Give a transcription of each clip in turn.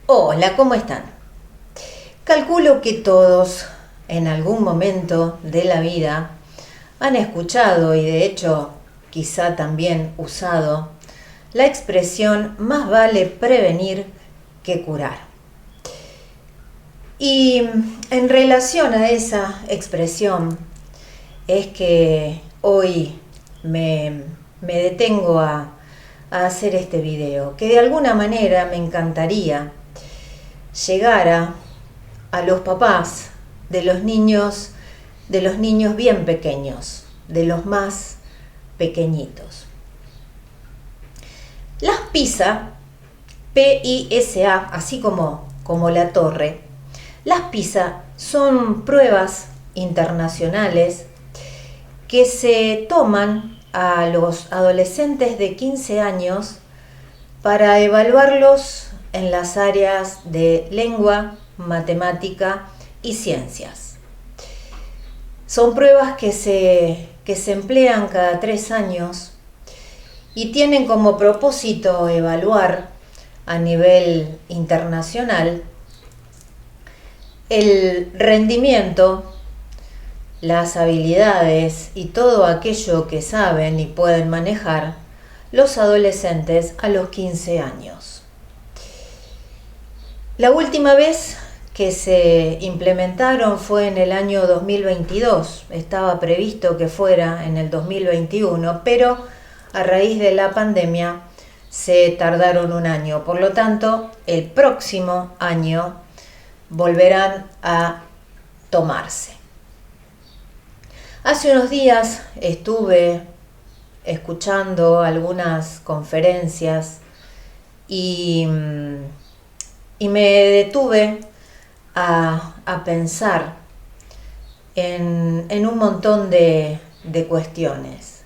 Hola, ¿cómo están? Calculo que todos en algún momento de la vida han escuchado y de hecho quizá también usado la expresión más vale prevenir que curar. Y en relación a esa expresión es que hoy me detengo a hacer este video, que de alguna manera me encantaría llegara a los papás de los niños bien pequeños, de los más pequeñitos. Las PISA, P-I-S-A, así como la torre, las PISA son pruebas internacionales que se toman a los adolescentes de 15 años para evaluarlos en las áreas de lengua, matemática y ciencias. Son pruebas que se emplean cada 3 años y tienen como propósito evaluar a nivel internacional el rendimiento, las habilidades y todo aquello que saben y pueden manejar los adolescentes a los 15 años. La última vez que se implementaron fue en el año 2022, estaba previsto que fuera en el 2021, pero a raíz de la pandemia se tardaron un año, por lo tanto el próximo año volverán a tomarse. Hace unos días estuve escuchando algunas conferencias y me detuve a pensar en un montón de cuestiones.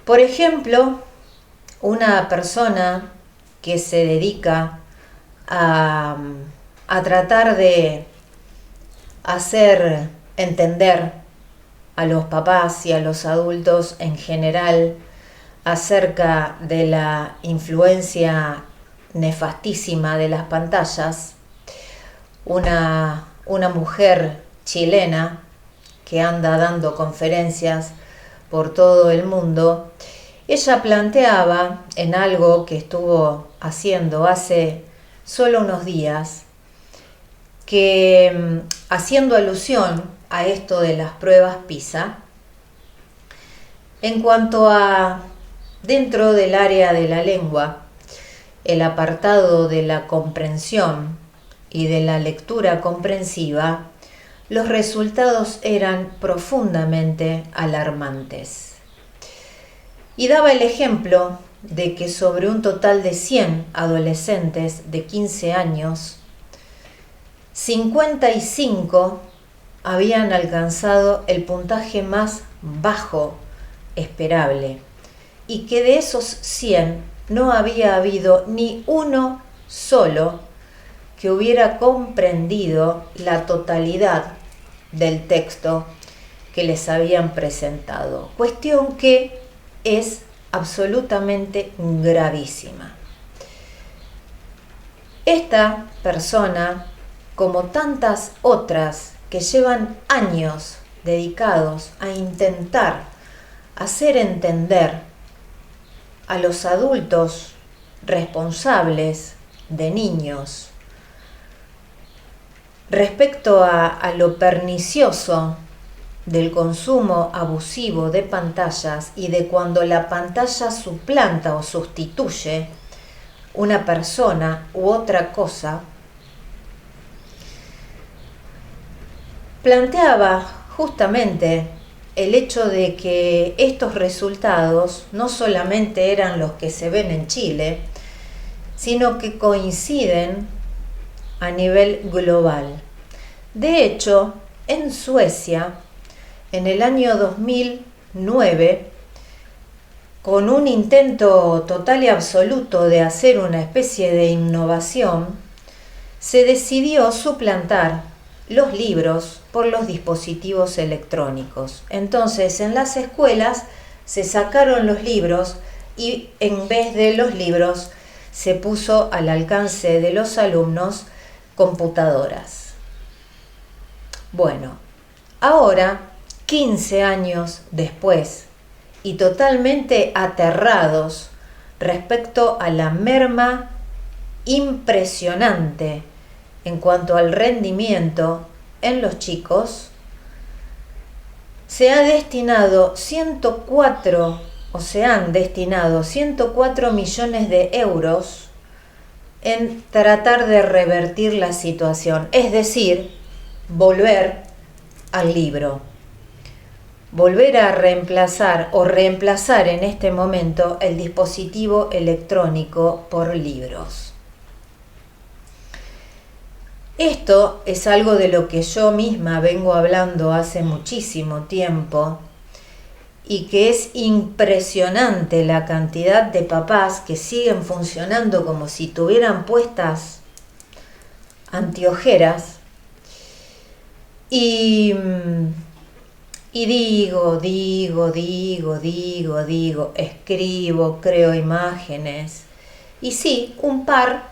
Por ejemplo, una persona que se dedica a tratar de hacer entender a los papás y a los adultos en general acerca de la influencia nefastísima de las pantallas, una mujer chilena que anda dando conferencias por todo el mundo. Ella planteaba en algo que estuvo haciendo hace solo unos días, que haciendo alusión a esto de las pruebas PISA, en cuanto a dentro del área de la lengua, el apartado de la comprensión y de la lectura comprensiva, los resultados eran profundamente alarmantes. Y daba el ejemplo de que sobre un total de 100 adolescentes de 15 años, 55 habían alcanzado el puntaje más bajo esperable y que de esos 100 no había habido ni uno solo que hubiera comprendido la totalidad del texto que les habían presentado. Cuestión que es absolutamente gravísima. Esta persona, como tantas otras que llevan años dedicados a intentar hacer entender a los adultos responsables de niños respecto a lo pernicioso del consumo abusivo de pantallas y de cuando la pantalla suplanta o sustituye una persona u otra cosa, planteaba justamente el hecho de que estos resultados no solamente eran los que se ven en Chile, sino que coinciden a nivel global. De hecho, en Suecia, en el año 2009, con un intento total y absoluto de hacer una especie de innovación, se decidió suplantar los libros por los dispositivos electrónicos. Entonces, en las escuelas se sacaron los libros y en vez de los libros se puso al alcance de los alumnos computadoras. Bueno, ahora, 15 años después, y totalmente aterrados respecto a la merma impresionante en cuanto al rendimiento en los chicos, se han destinado 104 millones de euros en tratar de revertir la situación, es decir, volver al libro, volver a reemplazar en este momento el dispositivo electrónico por libros. Esto es algo de lo que yo misma vengo hablando hace muchísimo tiempo y que es impresionante la cantidad de papás que siguen funcionando como si tuvieran puestas anteojeras y digo, escribo, creo imágenes y sí, un par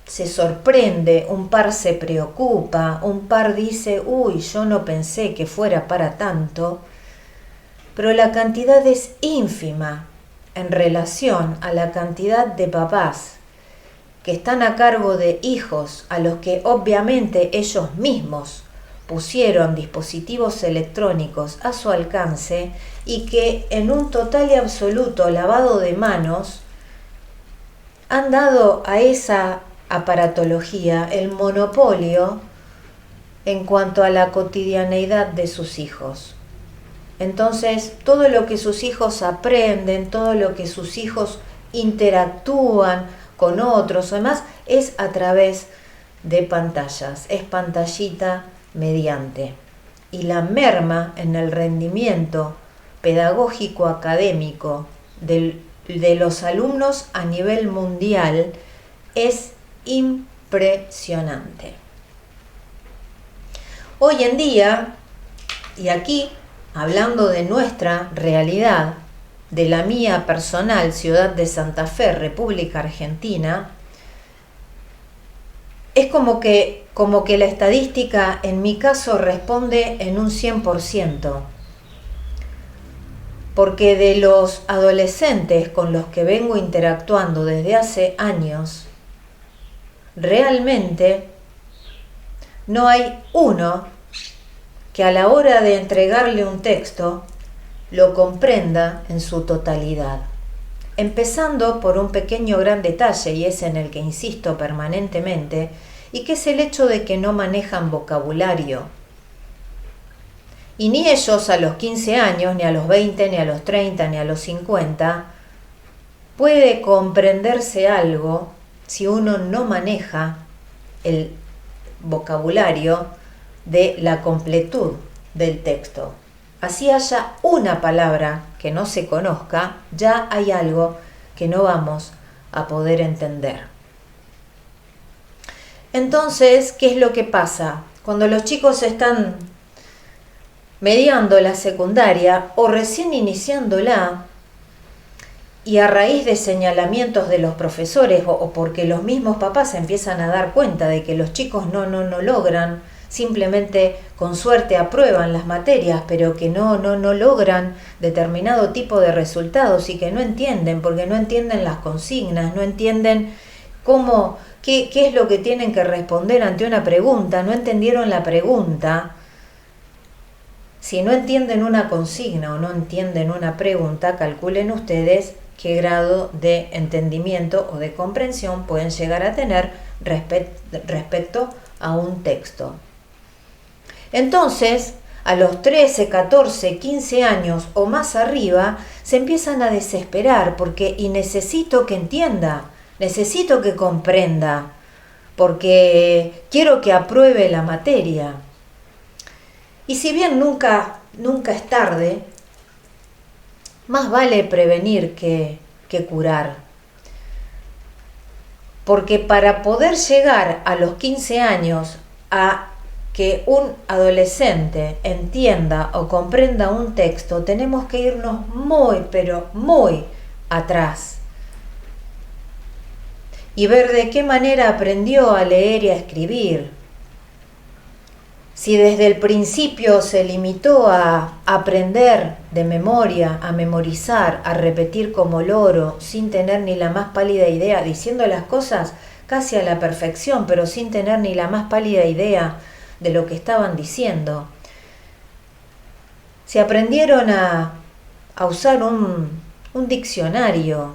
se sorprende, un par se preocupa, un par dice, uy, yo no pensé que fuera para tanto, pero la cantidad es ínfima en relación a la cantidad de papás que están a cargo de hijos a los que obviamente ellos mismos pusieron dispositivos electrónicos a su alcance y que en un total y absoluto lavado de manos han dado a esa aparatología el monopolio en cuanto a la cotidianeidad de sus hijos. Entonces, todo lo que sus hijos aprenden, todo lo que sus hijos interactúan con otros, además, es a través de pantallas, es pantallita mediante. Y la merma en el rendimiento pedagógico académico de los alumnos a nivel mundial es impresionante. Hoy en día, y aquí hablando de nuestra realidad, de la mía personal, ciudad de Santa Fe, República Argentina, es como que la estadística en mi caso responde en un 100%, porque de los adolescentes con los que vengo interactuando desde hace años, realmente no hay uno que a la hora de entregarle un texto lo comprenda en su totalidad. Empezando por un pequeño gran detalle, y es en el que insisto permanentemente, y que es el hecho de que no manejan vocabulario. Y ni ellos a los 15 años, ni a los 20, ni a los 30, ni a los 50, puede comprenderse algo si uno no maneja el vocabulario de la completud del texto. Así haya una palabra que no se conozca, ya hay algo que no vamos a poder entender. Entonces, ¿qué es lo que pasa? Cuando los chicos están mediando la secundaria o recién iniciándola, y a raíz de señalamientos de los profesores o porque los mismos papás se empiezan a dar cuenta de que los chicos no logran, simplemente con suerte aprueban las materias, pero que no logran determinado tipo de resultados y que no entienden, porque no entienden las consignas, no entienden qué es lo que tienen que responder ante una pregunta, no entendieron la pregunta. Si no entienden una consigna o no entienden una pregunta, calculen ustedes qué grado de entendimiento o de comprensión pueden llegar a tener respecto a un texto. Entonces, a los 13, 14, 15 años o más arriba, se empiezan a desesperar y necesito que entienda, necesito que comprenda, porque quiero que apruebe la materia. Y si bien nunca es tarde, más vale prevenir que curar. Porque para poder llegar a los 15 años a que un adolescente entienda o comprenda un texto, tenemos que irnos muy, pero muy atrás. y ver de qué manera aprendió a leer y a escribir. Si desde el principio se limitó a aprender de memoria, a memorizar, a repetir como loro, sin tener ni la más pálida idea, diciendo las cosas casi a la perfección, pero sin tener ni la más pálida idea de lo que estaban diciendo. Si aprendieron a usar un diccionario,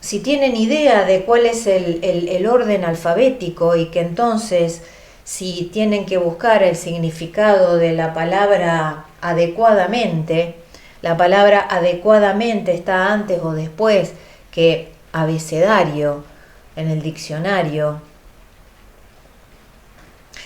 si tienen idea de cuál es el orden alfabético y que entonces si tienen que buscar el significado de la palabra adecuadamente, la palabra adecuadamente está antes o después que abecedario en el diccionario.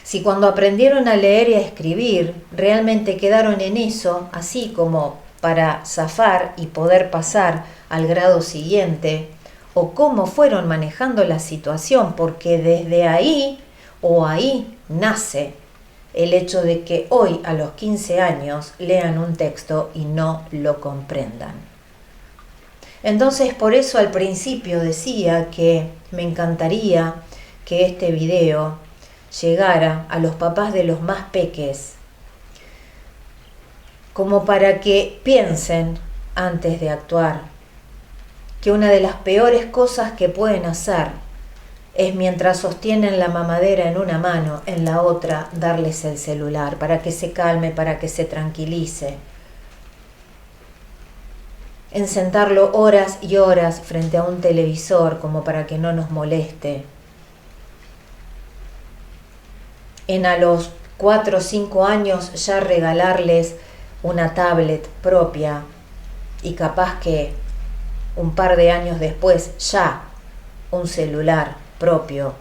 Si cuando aprendieron a leer y a escribir realmente quedaron en eso, así como para zafar y poder pasar al grado siguiente, o cómo fueron manejando la situación, porque desde ahí nace el hecho de que hoy a los 15 años lean un texto y no lo comprendan. Entonces por eso al principio decía que me encantaría que este video llegara a los papás de los más peques, como para que piensen antes de actuar, que una de las peores cosas que pueden hacer es, mientras sostienen la mamadera en una mano, en la otra darles el celular, para que se calme, para que se tranquilice. En sentarlo horas y horas frente a un televisor como para que no nos moleste. En a los 4 o 5 años ya regalarles una tablet propia y capaz que un par de años después ya un celular propio.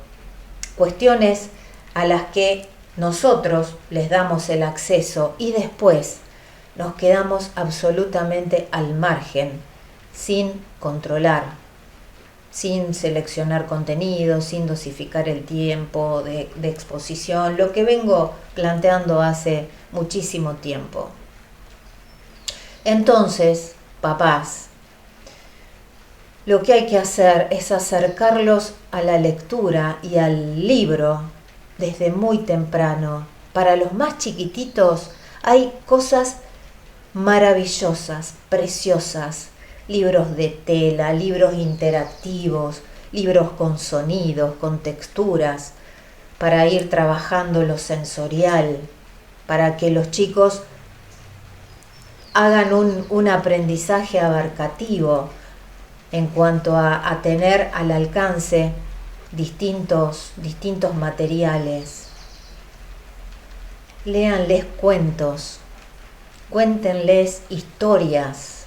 Cuestiones a las que nosotros les damos el acceso y después nos quedamos absolutamente al margen, sin controlar, sin seleccionar contenido, sin dosificar el tiempo de exposición, lo que vengo planteando hace muchísimo tiempo. Entonces, papás, lo que hay que hacer es acercarlos a la lectura y al libro desde muy temprano. Para los más chiquititos hay cosas maravillosas, preciosas, libros de tela, libros interactivos, libros con sonidos, con texturas, para ir trabajando lo sensorial, para que los chicos hagan un aprendizaje abarcativo en cuanto a tener al alcance distintos materiales. Léanles cuentos, cuéntenles historias,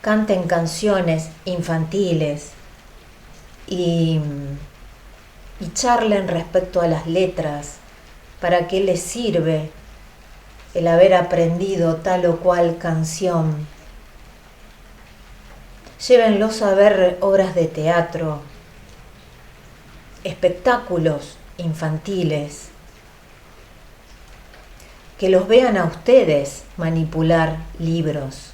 canten canciones infantiles y charlen respecto a las letras, para qué les sirve el haber aprendido tal o cual canción. Llévenlos a ver obras de teatro, espectáculos infantiles, que los vean a ustedes manipular libros.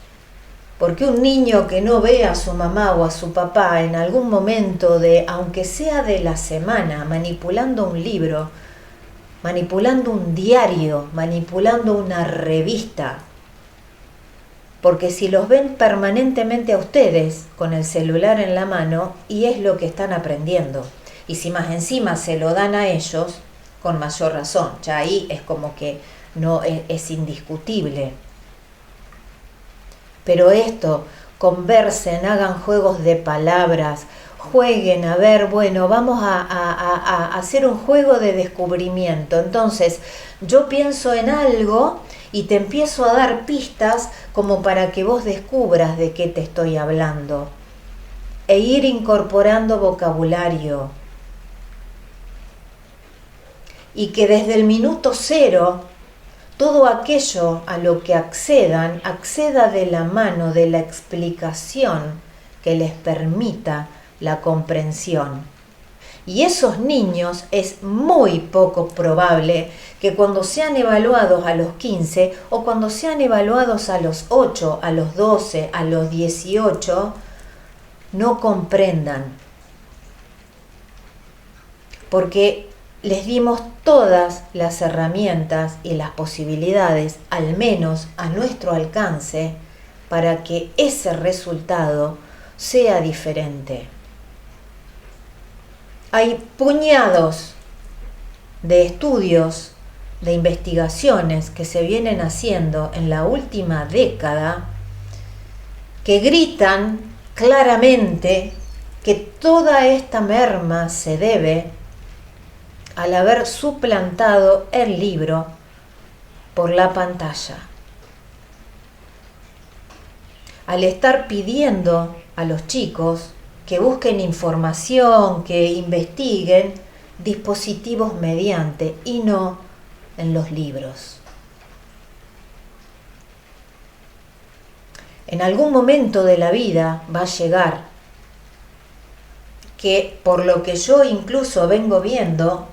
Porque un niño que no ve a su mamá o a su papá en algún momento aunque sea de la semana, manipulando un libro, manipulando un diario, manipulando una revista, porque si los ven permanentemente a ustedes con el celular en la mano, y es lo que están aprendiendo, y si más encima se lo dan a ellos, con mayor razón, ya ahí es como que no es indiscutible. Pero esto, conversen, hagan juegos de palabras, jueguen, a ver, bueno, vamos a hacer un juego de descubrimiento. Entonces, yo pienso en algo y te empiezo a dar pistas como para que vos descubras de qué te estoy hablando. E ir incorporando vocabulario. Y que desde el minuto cero, todo aquello a lo que acceda de la mano de la explicación que les permita la comprensión. Y esos niños es muy poco probable que cuando sean evaluados a los 15 o cuando sean evaluados a los 8, a los 12, a los 18, no comprendan, porque les dimos todas las herramientas y las posibilidades, al menos a nuestro alcance, para que ese resultado sea diferente. Hay puñados de estudios, de investigaciones que se vienen haciendo en la última década que gritan claramente que toda esta merma se debe al haber suplantado el libro por la pantalla. Al estar pidiendo a los chicos que busquen información, que investiguen dispositivos mediante y no en los libros. En algún momento de la vida va a llegar que, por lo que yo incluso vengo viendo,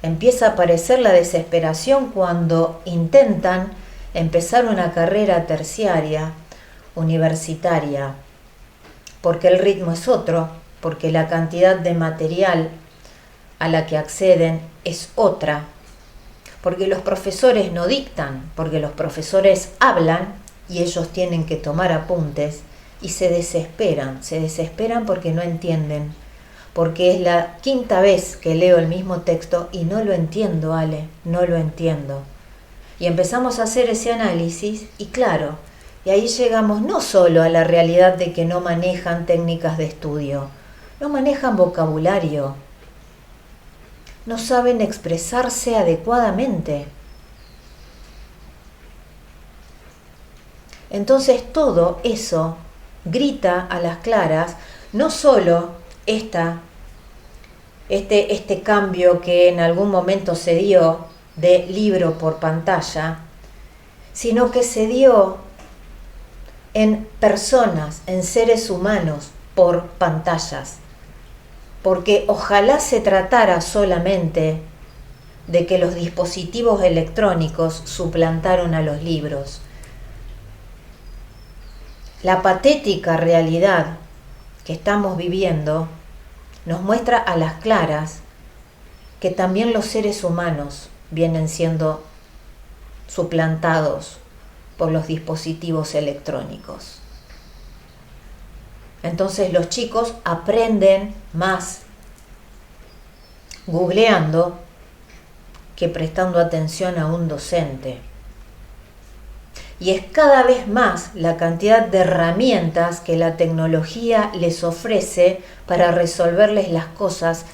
empieza a aparecer la desesperación cuando intentan empezar una carrera terciaria, universitaria, porque el ritmo es otro, porque la cantidad de material a la que acceden es otra, porque los profesores no dictan, porque los profesores hablan y ellos tienen que tomar apuntes y se desesperan porque no entienden, porque es la quinta vez que leo el mismo texto y no lo entiendo, Ale, no lo entiendo. Y empezamos a hacer ese análisis y claro, y ahí llegamos no solo a la realidad de que no manejan técnicas de estudio, no manejan vocabulario, no saben expresarse adecuadamente. Entonces todo eso grita a las claras, no solo este cambio que en algún momento se dio de libro por pantalla, sino que se dio en personas, en seres humanos por pantallas. Porque ojalá se tratara solamente de que los dispositivos electrónicos suplantaron a los libros. La patética realidad que estamos viviendo nos muestra a las claras que también los seres humanos vienen siendo suplantados por los dispositivos electrónicos. Entonces los chicos aprenden más googleando que prestando atención a un docente. Y es cada vez más la cantidad de herramientas que la tecnología les ofrece para resolverles las cosas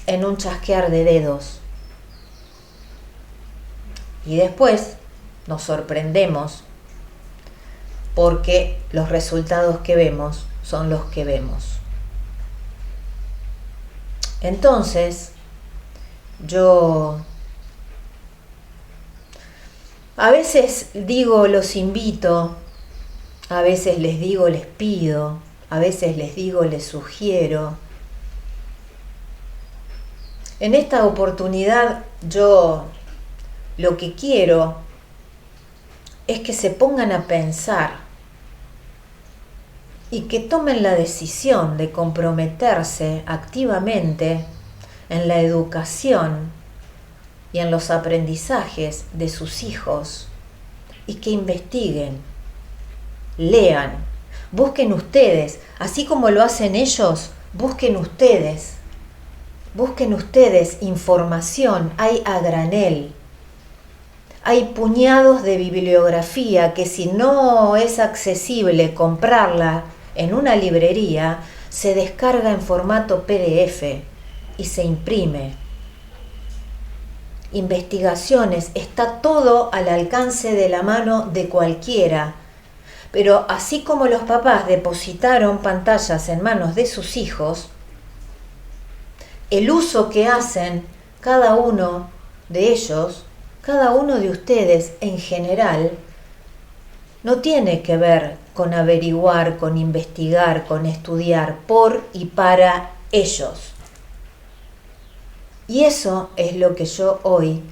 en un chasquear de dedos. Y después nos sorprendemos porque los resultados que vemos son los que vemos. Entonces, yo a veces digo los invito, a veces les digo les pido, a veces les digo les sugiero. En esta oportunidad yo lo que quiero es que se pongan a pensar y que tomen la decisión de comprometerse activamente en la educación y en los aprendizajes de sus hijos y que investiguen, lean, busquen ustedes, así como lo hacen ellos, busquen ustedes información, hay a granel. Hay puñados de bibliografía que si no es accesible comprarla en una librería, se descarga en formato PDF y se imprime. Investigaciones, está todo al alcance de la mano de cualquiera. Pero así como los papás depositaron pantallas en manos de sus hijos, el uso que hacen cada uno de ellos, cada uno de ustedes en general, no tiene que ver con averiguar, con investigar, con estudiar por y para ellos. Y eso es lo que yo hoy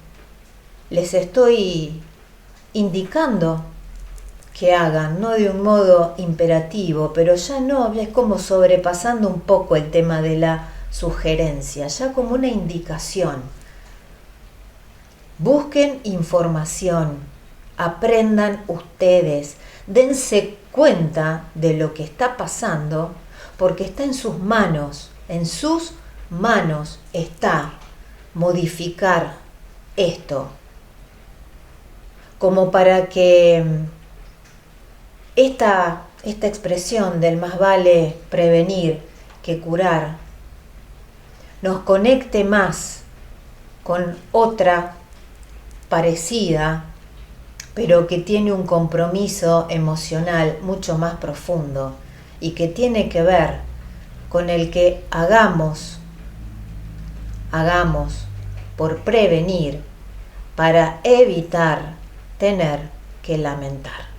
les estoy indicando que hagan, no de un modo imperativo, pero ya no, es como sobrepasando un poco el tema de la sugerencia, ya como una indicación. Busquen información, aprendan ustedes, dense cuenta de lo que está pasando, porque está en sus manos está modificar esto, como para que esta expresión del más vale prevenir que curar nos conecte más con otra parecida, pero que tiene un compromiso emocional mucho más profundo y que tiene que ver con el que hagamos por prevenir para evitar tener que lamentar.